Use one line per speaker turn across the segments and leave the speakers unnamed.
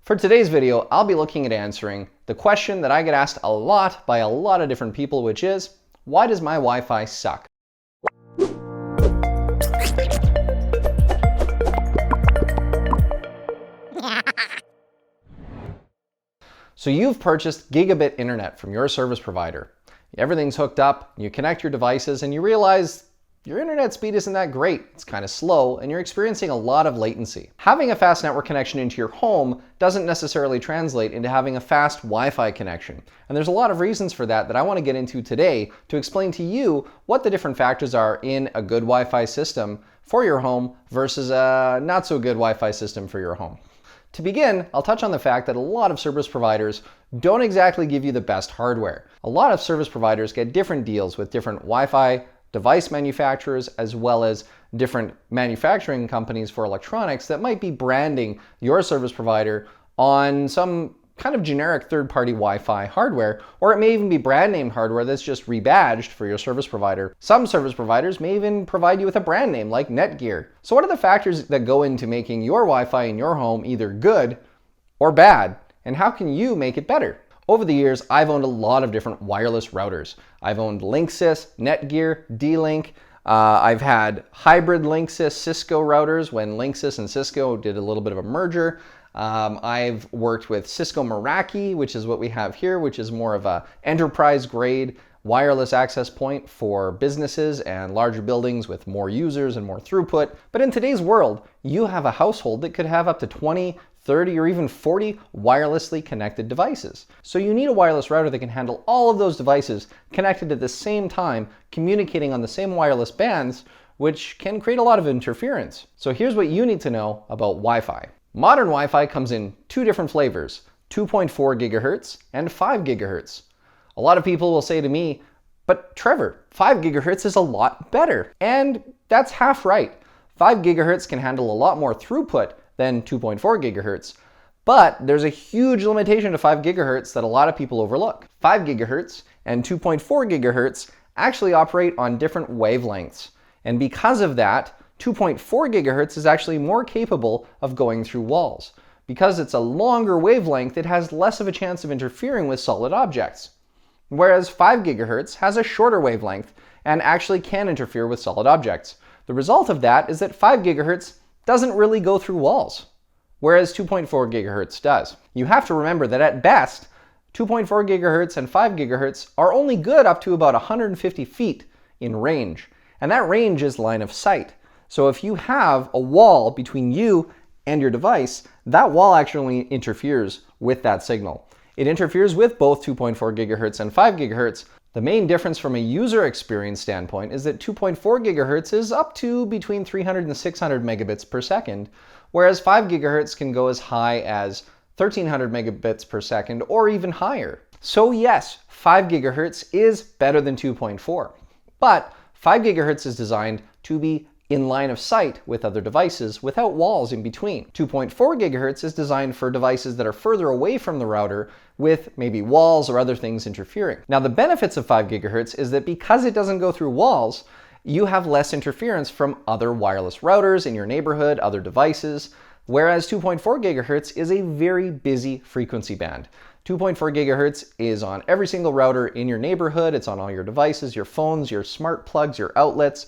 For today's video, I'll be looking at answering the question that I get asked a lot by a lot of different people, which is, why does my Wi-Fi suck? So you've purchased gigabit internet from your service provider. Everything's hooked up, you connect your devices, and you realize your internet speed isn't that great. It's kind of slow, and you're experiencing a lot of latency. Having a fast network connection into your home doesn't necessarily translate into having a fast Wi-Fi connection. And there's a lot of reasons for that I want to get into today to explain to you what the different factors are in a good Wi-Fi system for your home versus a not so good Wi-Fi system for your home. To begin, I'll touch on the fact that a lot of service providers don't exactly give you the best hardware. A lot of service providers get different deals with different Wi-Fi device manufacturers as well as different manufacturing companies for electronics that might be branding your service provider on some kind of generic third-party Wi-Fi hardware, or it may even be brand name hardware that's just rebadged for your service provider. Some service providers may even provide you with a brand name like Netgear. So what are the factors that go into making your Wi-Fi in your home either good or bad, and how can you make it better? Over the years, I've owned a lot of different wireless routers. I've owned Linksys, Netgear, D-Link. I've had hybrid Linksys Cisco routers when Linksys and Cisco did a little bit of a merger. I've worked with Cisco Meraki, which is what we have here, which is more of a enterprise grade wireless access point for businesses and larger buildings with more users and more throughput. But in today's world, you have a household that could have up to 20, 30, or even 40 wirelessly connected devices. So you need a wireless router that can handle all of those devices connected at the same time, communicating on the same wireless bands, which can create a lot of interference. So here's what you need to know about Wi-Fi. Modern Wi-Fi comes in two different flavors, 2.4 gigahertz and 5 gigahertz. A lot of people will say to me, but Trevor, 5 gigahertz is a lot better. And that's half right. 5 gigahertz can handle a lot more throughput than 2.4 gigahertz, but there's a huge limitation to 5 gigahertz that a lot of people overlook. 5 gigahertz and 2.4 gigahertz actually operate on different wavelengths. And because of that, 2.4 gigahertz is actually more capable of going through walls. Because it's a longer wavelength, it has less of a chance of interfering with solid objects. Whereas 5 gigahertz has a shorter wavelength and actually can interfere with solid objects. The result of that is that 5 gigahertz doesn't really go through walls, whereas 2.4 gigahertz does. You have to remember that at best, 2.4 gigahertz and 5 gigahertz are only good up to about 150 feet in range, and that range is line of sight. So if you have a wall between you and your device, that wall actually interferes with that signal. It interferes with both 2.4 gigahertz and 5 gigahertz. The main difference from a user experience standpoint is that 2.4 gigahertz is up to between 300 and 600 megabits per second, whereas 5 gigahertz can go as high as 1300 megabits per second or even higher. So yes, 5 gigahertz is better than 2.4, but 5 gigahertz is designed to be in line of sight with other devices without walls in between. 2.4 gigahertz is designed for devices that are further away from the router with maybe walls or other things interfering. Now the benefits of 5 gigahertz is that because it doesn't go through walls, you have less interference from other wireless routers in your neighborhood, other devices, whereas 2.4 gigahertz is a very busy frequency band. 2.4 gigahertz is on every single router in your neighborhood, it's on all your devices, your phones, your smart plugs, your outlets,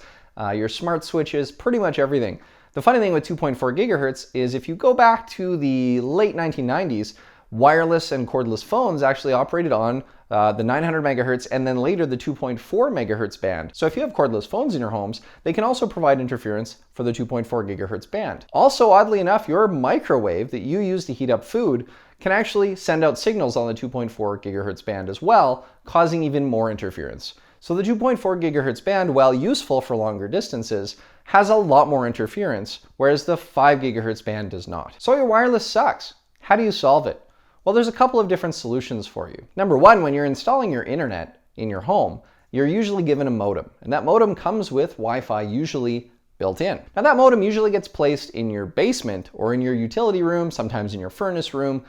your smart switches, pretty much everything. The funny thing with 2.4 gigahertz is if you go back to the late 1990s, wireless and cordless phones actually operated on the 900 megahertz and then later the 2.4 megahertz band. So if you have cordless phones in your homes, they can also provide interference for the 2.4 gigahertz band. Also, oddly enough, your microwave that you use to heat up food can actually send out signals on the 2.4 gigahertz band as well, causing even more interference. So the 2.4 gigahertz band, while useful for longer distances, has a lot more interference, whereas the 5 gigahertz band does not. So your wireless sucks. How do you solve it? Well, there's a couple of different solutions for you. Number one, when you're installing your internet in your home, you're usually given a modem, and that modem comes with Wi-Fi usually built in. Now that modem usually gets placed in your basement or in your utility room, sometimes in your furnace room,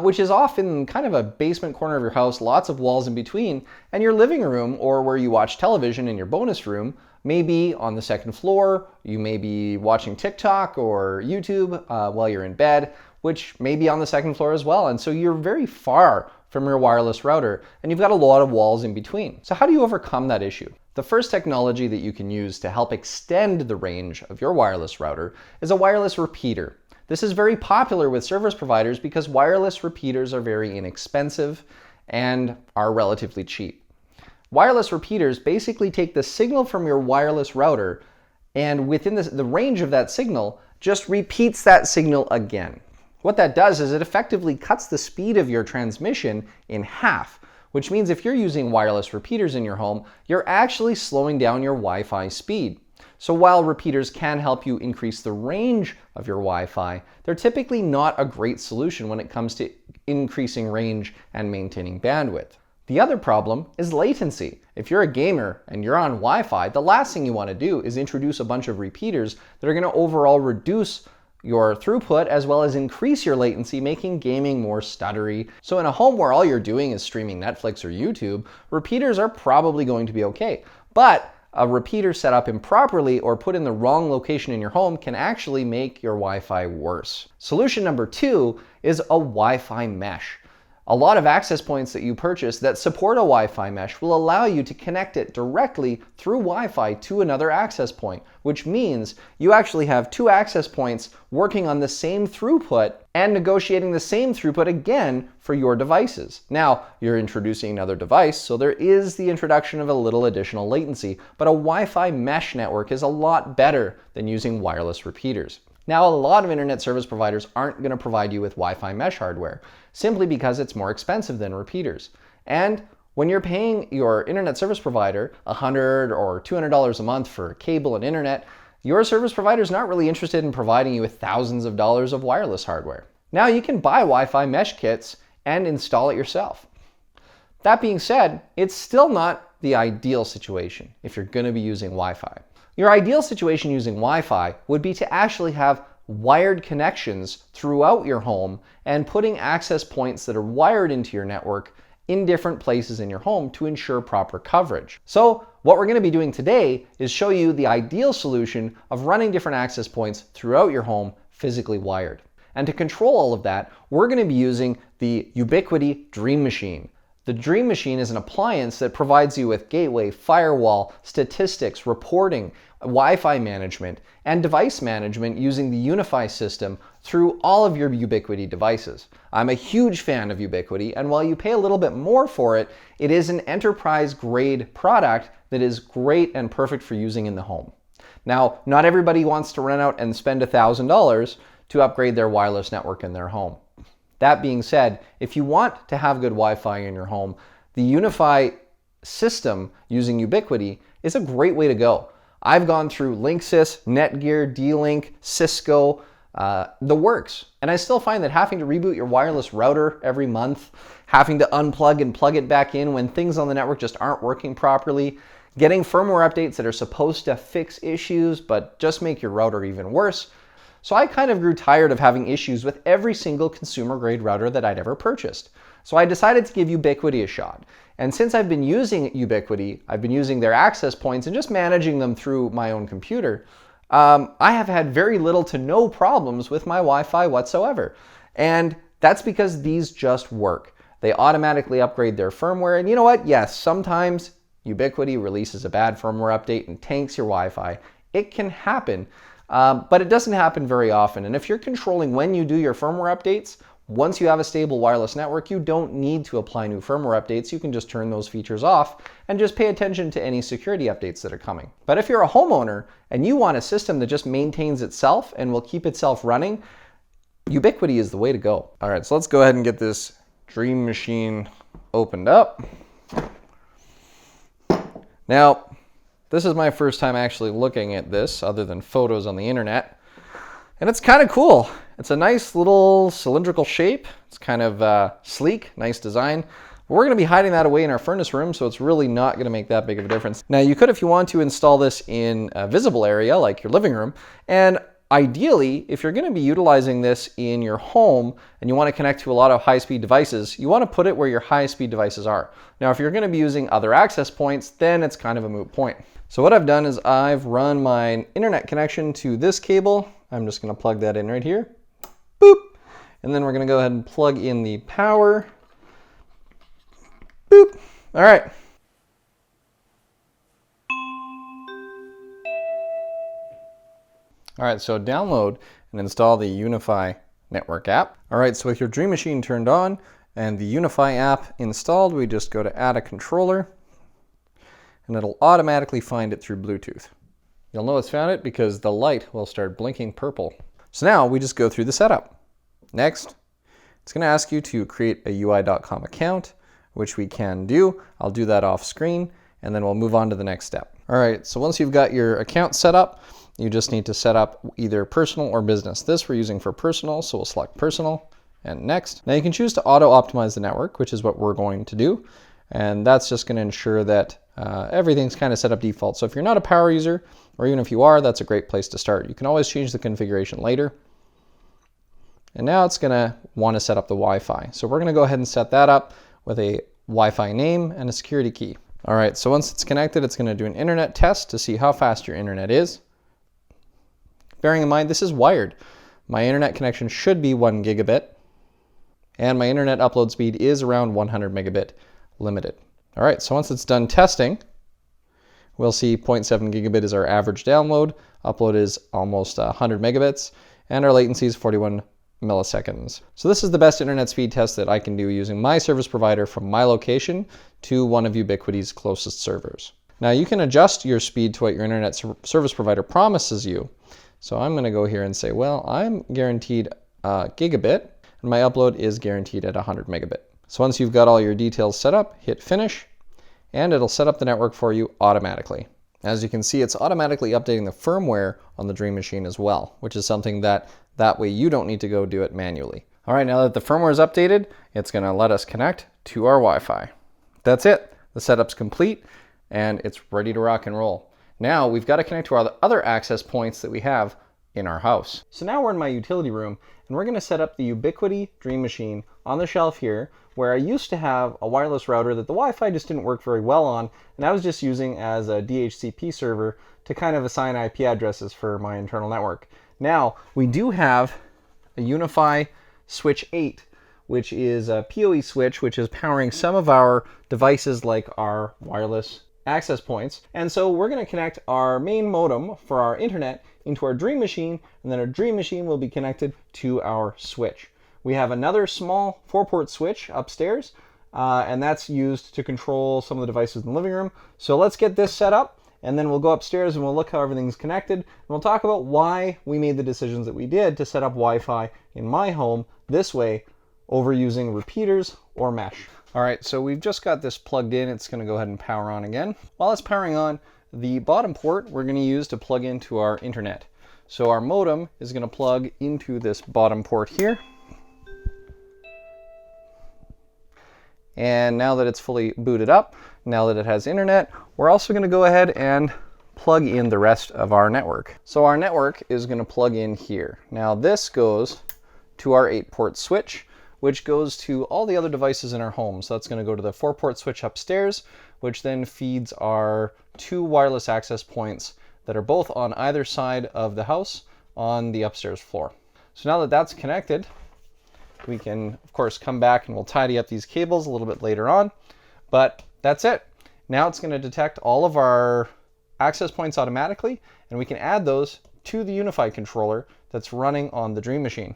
which is often kind of a basement corner of your house, lots of walls in between, and your living room or where you watch television in your bonus room may be on the second floor, you may be watching TikTok or YouTube while you're in bed, which may be on the second floor as well. And so you're very far from your wireless router, and you've got a lot of walls in between. So how do you overcome that issue? The first technology that you can use to help extend the range of your wireless router is a wireless repeater. This is very popular with service providers because wireless repeaters are very inexpensive and are relatively cheap. Wireless repeaters basically take the signal from your wireless router, and within the range of that signal, just repeats that signal again. What that does is it effectively cuts the speed of your transmission in half, which means if you're using wireless repeaters in your home, you're actually slowing down your Wi-Fi speed. So while repeaters can help you increase the range of your Wi-Fi, they're typically not a great solution when it comes to increasing range and maintaining bandwidth. The other problem is latency. If you're a gamer and you're on Wi-Fi, the last thing you want to do is introduce a bunch of repeaters that are going to overall reduce your throughput as well as increase your latency, making gaming more stuttery. So in a home where all you're doing is streaming Netflix or YouTube, repeaters are probably going to be okay. But a repeater set up improperly or put in the wrong location in your home can actually make your Wi-Fi worse. Solution number 2 is a Wi-Fi mesh. A lot of access points that you purchase that support a Wi-Fi mesh will allow you to connect it directly through Wi-Fi to another access point, which means you actually have 2 access points working on the same throughput and negotiating the same throughput again for your devices. Now, you're introducing another device, so there is the introduction of a little additional latency, but a Wi-Fi mesh network is a lot better than using wireless repeaters. Now, a lot of internet service providers aren't going to provide you with Wi-Fi mesh hardware, simply because it's more expensive than repeaters. And when you're paying your internet service provider $100 or $200 a month for cable and internet, your service provider is not really interested in providing you with thousands of dollars of wireless hardware. Now you can buy Wi-Fi mesh kits and install it yourself. That being said, it's still not the ideal situation if you're going to be using Wi-Fi. Your ideal situation using Wi-Fi would be to actually have wired connections throughout your home and putting access points that are wired into your network in different places in your home to ensure proper coverage. So what we're going to be doing today is show you the ideal solution of running different access points throughout your home physically wired. And to control all of that, we're going to be using the Ubiquiti Dream Machine. The Dream Machine is an appliance that provides you with gateway, firewall, statistics, reporting, Wi-Fi management, and device management using the UniFi system through all of your Ubiquiti devices. I'm a huge fan of Ubiquiti, and while you pay a little bit more for it, it is an enterprise-grade product that is great and perfect for using in the home. Now, not everybody wants to run out and spend $1,000 to upgrade their wireless network in their home. That being said, if you want to have good Wi-Fi in your home, the UniFi system using Ubiquiti is a great way to go. I've gone through Linksys, Netgear, D-Link, Cisco, the works. And I still find that having to reboot your wireless router every month, having to unplug and plug it back in when things on the network just aren't working properly, getting firmware updates that are supposed to fix issues but just make your router even worse. So I kind of grew tired of having issues with every single consumer grade router that I'd ever purchased. So I decided to give Ubiquiti a shot. And since I've been using Ubiquiti, I've been using their access points and just managing them through my own computer, I have had very little to no problems with my Wi-Fi whatsoever. And that's because these just work. They automatically upgrade their firmware. And you know what? Yes, sometimes Ubiquiti releases a bad firmware update and tanks your Wi-Fi. It can happen. But it doesn't happen very often. And if you're controlling when you do your firmware updates, once you have a stable wireless network, you don't need to apply new firmware updates. You can just turn those features off and just pay attention to any security updates that are coming. But if you're a homeowner and you want a system that just maintains itself and will keep itself running, Ubiquiti is the way to go. All right, so let's go ahead and get this Dream Machine opened up. Now, this is my first time actually looking at this other than photos on the internet. And it's kind of cool. It's a nice little cylindrical shape. It's kind of sleek, nice design. We're going to be hiding that away in our furnace room, so it's really not going to make that big of a difference. Now, you could, if you want to, install this in a visible area like your living room. And ideally, if you're going to be utilizing this in your home and you want to connect to a lot of high-speed devices, you want to put it where your high-speed devices are. Now, if you're going to be using other access points, then it's kind of a moot point. So what I've done is I've run my internet connection to this cable. I'm just going to plug that in right here. Boop. And then we're going to go ahead and plug in the power. Boop. All right. All right, so download and install the UniFi network app. All right, so with your Dream Machine turned on and the UniFi app installed, we just go to add a controller and it'll automatically find it through Bluetooth. You'll know it's found it because the light will start blinking purple. So now we just go through the setup. Next, it's going to ask you to create a UI.com account, which we can do. I'll do that off screen and then we'll move on to the next step. All right, so once you've got your account set up, you just need to set up either personal or business. This we're using for personal, so we'll select personal and next. Now you can choose to auto optimize the network, which is what we're going to do. And that's just going to ensure that everything's kind of set up default. So if you're not a power user, or even if you are, that's a great place to start. You can always change the configuration later. And now it's going to want to set up the Wi-Fi. So we're going to go ahead and set that up with a Wi-Fi name and a security key. All right, so once it's connected, it's going to do an internet test to see how fast your internet is. Bearing in mind, this is wired. My internet connection should be 1 gigabit, and my internet upload speed is around 100 megabit limited. All right, so once it's done testing, we'll see 0.7 gigabit is our average download, upload is almost 100 megabits, and our latency is 41 milliseconds. So this is the best internet speed test that I can do using my service provider from my location to one of Ubiquiti's closest servers. Now you can adjust your speed to what your internet service provider promises you. So I'm going to go here and say, well, I'm guaranteed gigabit, and my upload is guaranteed at 100 megabit. So once you've got all your details set up, hit finish, and it'll set up the network for you automatically. As you can see, it's automatically updating the firmware on the Dream Machine as well, which is something that way you don't need to go do it manually. All right, now that the firmware is updated, it's going to let us connect to our Wi-Fi. That's it. The setup's complete, and it's ready to rock and roll. Now we've got to connect to our other access points that we have in our house. So now we're in my utility room, and we're going to set up the Ubiquiti Dream Machine on the shelf here, where I used to have a wireless router that the Wi-Fi just didn't work very well on, and I was just using as a DHCP server to kind of assign IP addresses for my internal network. Now we do have a UniFi switch 8, which is a PoE switch, which is powering some of our devices like our wireless access points. And so we're going to connect our main modem for our internet into our Dream Machine, and then our Dream Machine will be connected to our switch. We have another small 4-port switch upstairs, and that's used to control some of the devices in the living room. So let's get this set up, and then we'll go upstairs and we'll look how everything's connected, and we'll talk about why we made the decisions that we did to set up Wi-Fi in my home this way over using repeaters or mesh. All right, so we've just got this plugged in. It's going to go ahead and power on again. While it's powering on, the bottom port we're going to use to plug into our internet. So our modem is going to plug into this bottom port here. And now that it's fully booted up, now that it has internet, we're also going to go ahead and plug in the rest of our network. So our network is going to plug in here. Now this goes to our 8-port switch, which goes to all the other devices in our home. So that's going to go to the 4-port switch upstairs, which then feeds our 2 wireless access points that are both on either side of the house on the upstairs floor. So now that that's connected, we can, of course, come back and we'll tidy up these cables a little bit later on. But that's it. Now it's going to detect all of our access points automatically, and we can add those to the UniFi controller that's running on the Dream Machine.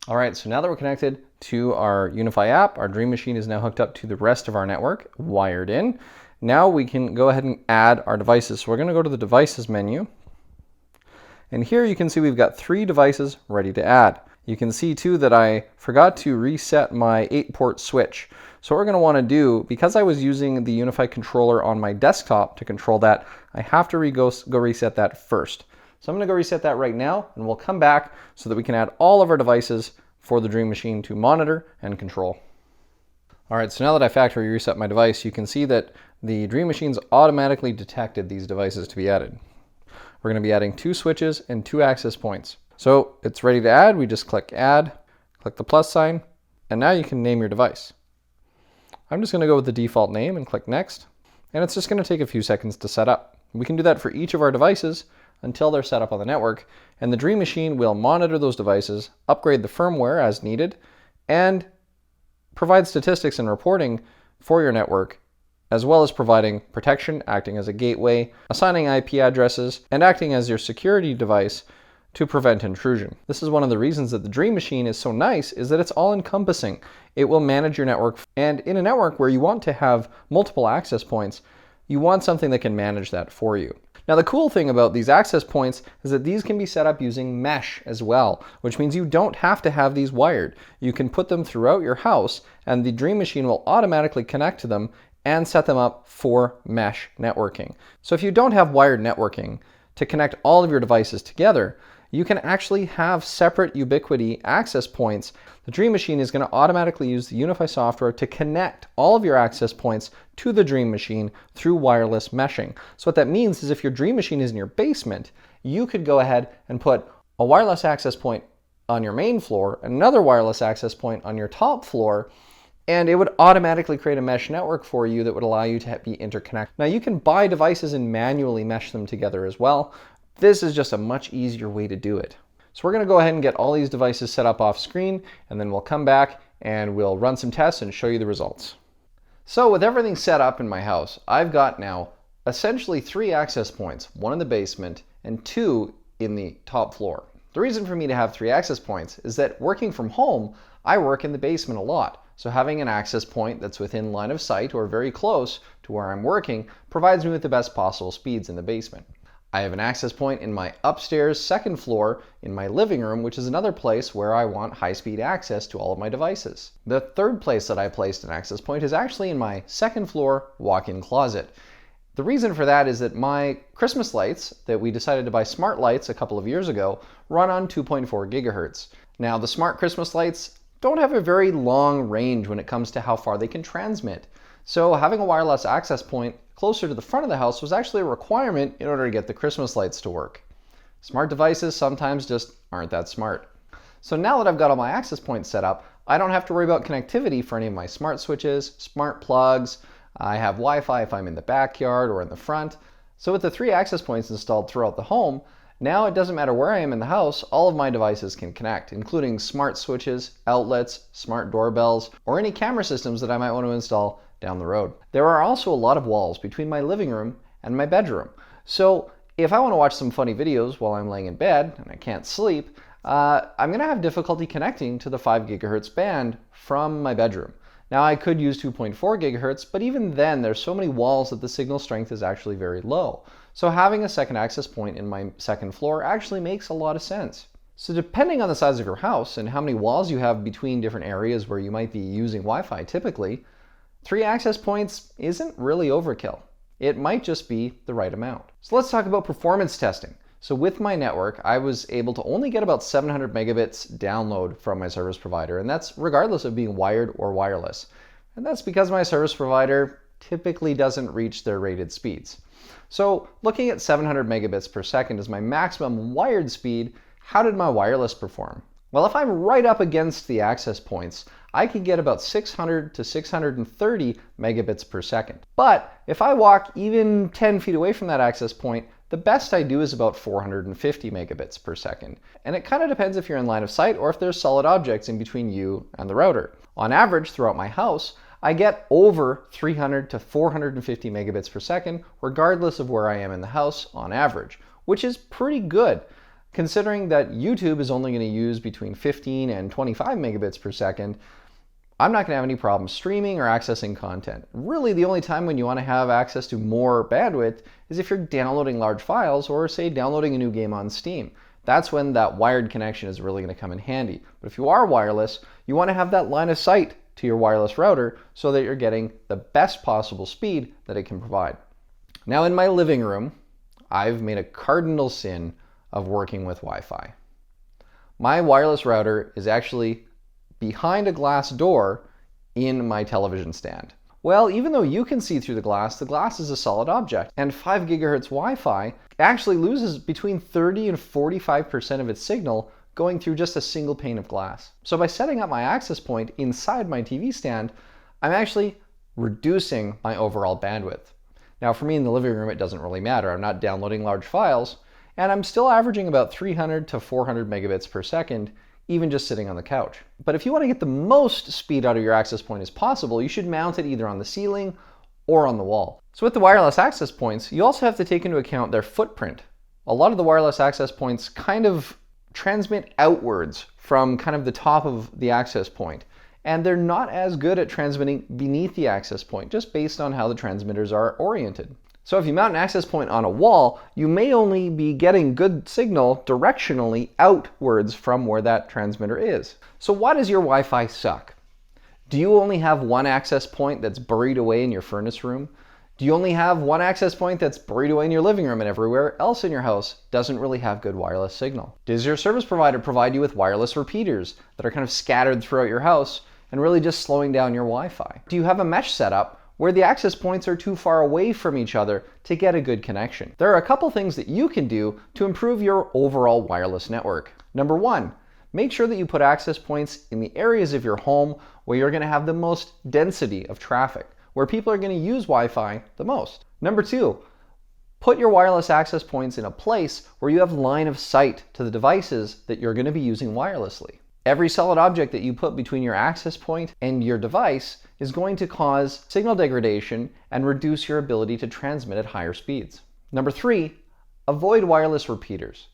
All right, so now that we're connected to our UniFi app, our Dream Machine is now hooked up to the rest of our network, wired in. Now we can go ahead and add our devices. So we're going to go to the devices menu. And here you can see we've got 3 devices ready to add. You can see too that I forgot to reset my 8-port switch. So what we're going to want to do, because I was using the UniFi controller on my desktop to control that, I have to go reset that first. So I'm going to go reset that right now, and we'll come back so that we can add all of our devices for the Dream Machine to monitor and control. All right, so now that I factory reset my device, you can see that the Dream Machine's automatically detected these devices to be added. We're going to be adding 2 switches and 2 access points. So it's ready to add. We just click add, click the plus sign, and now you can name your device. I'm just going to go with the default name and click next, and it's just going to take a few seconds to set up. We can do that for each of our devices until they're set up on the network, and the Dream Machine will monitor those devices, upgrade the firmware as needed, and provide statistics and reporting for your network, as well as providing protection, acting as a gateway, assigning IP addresses, and acting as your security device to prevent intrusion. This is one of the reasons that the Dream Machine is so nice, is that it's all-encompassing. It will manage your network, and in a network where you want to have multiple access points, you want something that can manage that for you. Now, the cool thing about these access points is that these can be set up using mesh as well, which means you don't have to have these wired. You can put them throughout your house, and the Dream Machine will automatically connect to them and set them up for mesh networking. So if you don't have wired networking to connect all of your devices together, you can actually have separate Ubiquiti access points. The Dream Machine is going to automatically use the UniFi software to connect all of your access points to the Dream Machine through wireless meshing. So what that means is if your Dream Machine is in your basement, you could go ahead and put a wireless access point on your main floor, another wireless access point on your top floor, and it would automatically create a mesh network for you that would allow you to be interconnected. Now, you can buy devices and manually mesh them together as well. This is just a much easier way to do it. So we're going to go ahead and get all these devices set up off screen, and then we'll come back and we'll run some tests and show you the results. So with everything set up in my house, I've got now essentially 3 access points, 1 in the basement and 2 in the top floor. The reason for me to have 3 access points is that working from home, I work in the basement a lot. So having an access point that's within line of sight or very close to where I'm working provides me with the best possible speeds in the basement. I have an access point in my upstairs second floor in my living room, which is another place where I want high-speed access to all of my devices. The third place that I placed an access point is actually in my second floor walk-in closet. The reason for that is that my Christmas lights that we decided to buy smart lights a couple of years ago run on 2.4 gigahertz. Now, the smart Christmas lights don't have a very long range when it comes to how far they can transmit. So having a wireless access point closer to the front of the house was actually a requirement in order to get the Christmas lights to work. Smart devices sometimes just aren't that smart. So now that I've got all my access points set up, I don't have to worry about connectivity for any of my smart switches, smart plugs. I have Wi-Fi if I'm in the backyard or in the front. So with the 3 access points installed throughout the home, now it doesn't matter where I am in the house, all of my devices can connect, including smart switches, outlets, smart doorbells, or any camera systems that I might want to install down the road. There are also a lot of walls between my living room and my bedroom. So if I want to watch some funny videos while I'm laying in bed and I can't sleep, I'm going to have difficulty connecting to the 5 gigahertz band from my bedroom. Now, I could use 2.4 gigahertz, but even then there's so many walls that the signal strength is actually very low. So having a second access point in my second floor actually makes a lot of sense. So depending on the size of your house and how many walls you have between different areas where you might be using Wi-Fi typically, 3 access points isn't really overkill. It might just be the right amount. So let's talk about performance testing. So with my network, I was able to only get about 700 megabits download from my service provider, and that's regardless of being wired or wireless. And that's because my service provider typically doesn't reach their rated speeds. So looking at 700 megabits per second as my maximum wired speed, how did my wireless perform? Well, if I'm right up against the access points, I could get about 600 to 630 megabits per second. But if I walk even 10 feet away from that access point, the best I do is about 450 megabits per second. And it kind of depends if you're in line of sight or if there's solid objects in between you and the router. On average, throughout my house, I get over 300 to 450 megabits per second, regardless of where I am in the house on average, which is pretty good, considering that YouTube is only going to use between 15 and 25 megabits per second. I'm not going to have any problem streaming or accessing content. Really, the only time when you want to have access to more bandwidth is if you're downloading large files or, say, downloading a new game on Steam. That's when that wired connection is really going to come in handy. But if you are wireless, you want to have that line of sight to your wireless router so that you're getting the best possible speed that it can provide. Now, in my living room, I've made a cardinal sin of working with Wi-Fi. My wireless router is actually behind a glass door in my television stand. Well, even though you can see through the glass is a solid object, and 5 gigahertz Wi-Fi actually loses between 30 and 45% of its signal going through just a single pane of glass. So by setting up my access point inside my TV stand, I'm actually reducing my overall bandwidth. Now for me in the living room, it doesn't really matter. I'm not downloading large files, and I'm still averaging about 300 to 400 megabits per second, even just sitting on the couch. But if you want to get the most speed out of your access point as possible, you should mount it either on the ceiling or on the wall. So with the wireless access points, you also have to take into account their footprint. A lot of the wireless access points kind of transmit outwards from kind of the top of the access point, and they're not as good at transmitting beneath the access point, just based on how the transmitters are oriented. So if you mount an access point on a wall, you may only be getting good signal directionally outwards from where that transmitter is. So why does your Wi-Fi suck? Do you only have one access point that's buried away in your furnace room? Do you only have one access point that's buried away in your living room and everywhere else in your house doesn't really have good wireless signal? Does your service provider provide you with wireless repeaters that are kind of scattered throughout your house and really just slowing down your Wi-Fi? Do you have a mesh setup where the access points are too far away from each other to get a good connection? There are a couple things that you can do to improve your overall wireless network. Number one, make sure that you put access points in the areas of your home where you're going to have the most density of traffic, where people are going to use Wi-Fi the most. Number two, put your wireless access points in a place where you have line of sight to the devices that you're going to be using wirelessly. Every solid object that you put between your access point and your device is going to cause signal degradation and reduce your ability to transmit at higher speeds. Number three, avoid wireless repeaters.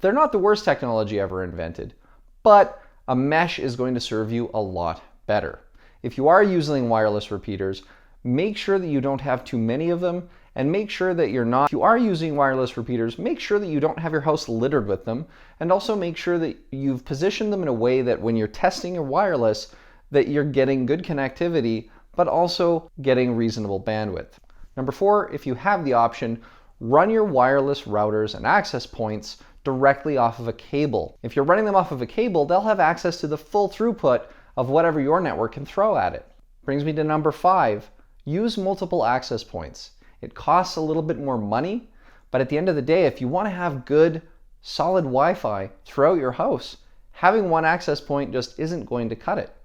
They're not the worst technology ever invented, but a mesh is going to serve you a lot better. If you are using wireless repeaters, make sure that you don't have too many of them, and make sure that if you are using wireless repeaters, make sure that you don't have your house littered with them, and also make sure that you've positioned them in a way that when you're testing your wireless, that you're getting good connectivity, but also getting reasonable bandwidth. Number four, if you have the option, run your wireless routers and access points directly off of a cable. If you're running them off of a cable, they'll have access to the full throughput of whatever your network can throw at it. Brings me to number five, use multiple access points. It costs a little bit more money, but at the end of the day, if you want to have good, solid Wi-Fi throughout your house, having one access point just isn't going to cut it.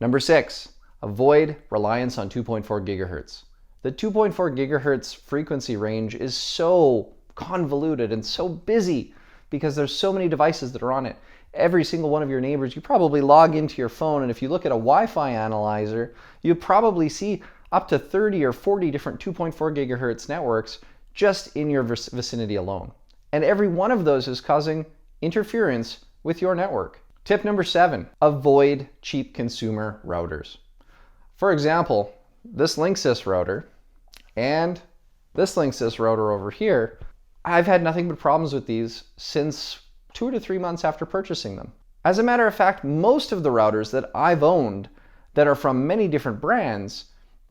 Number six, avoid reliance on 2.4 gigahertz. The 2.4 gigahertz frequency range is so convoluted and so busy because there's so many devices that are on it. Every single one of your neighbors, you probably log into your phone, and if you look at a Wi-Fi analyzer, you probably see up to 30 or 40 different 2.4 gigahertz networks just in your vicinity alone. And every one of those is causing interference with your network. Tip number seven, avoid cheap consumer routers. For example, this Linksys router and this Linksys router over here, I've had nothing but problems with these since 2 to 3 months after purchasing them. As a matter of fact, most of the routers that I've owned that are from many different brands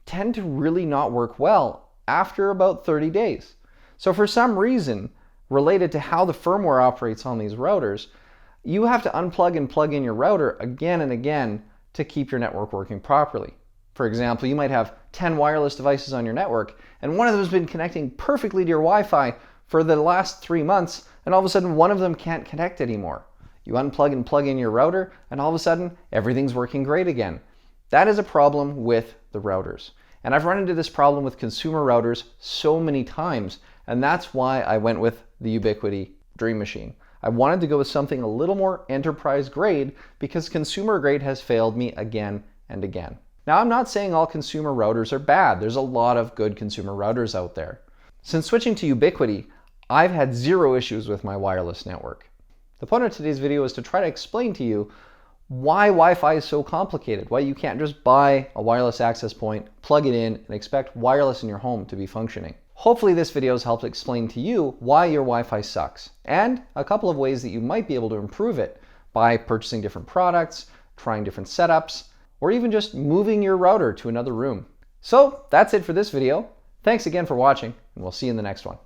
tend to really not work well after about 30 days. So for some reason, related to how the firmware operates on these routers, you have to unplug and plug in your router again and again to keep your network working properly. For example, you might have 10 wireless devices on your network, and one of them has been connecting perfectly to your Wi-Fi for the last 3 months, and all of a sudden one of them can't connect anymore. You unplug and plug in your router, and all of a sudden everything's working great again. That is a problem with the routers. And I've run into this problem with consumer routers so many times, and that's why I went with the Ubiquiti Dream Machine. I wanted to go with something a little more enterprise grade because consumer grade has failed me again and again. Now, I'm not saying all consumer routers are bad. There's a lot of good consumer routers out there. Since switching to Ubiquiti, I've had zero issues with my wireless network. The point of today's video is to try to explain to you why Wi-Fi is so complicated, why you can't just buy a wireless access point, plug it in, and expect wireless in your home to be functioning. Hopefully this video has helped explain to you why your Wi-Fi sucks, and a couple of ways that you might be able to improve it by purchasing different products, trying different setups, or even just moving your router to another room. So that's it for this video. Thanks again for watching, and we'll see you in the next one.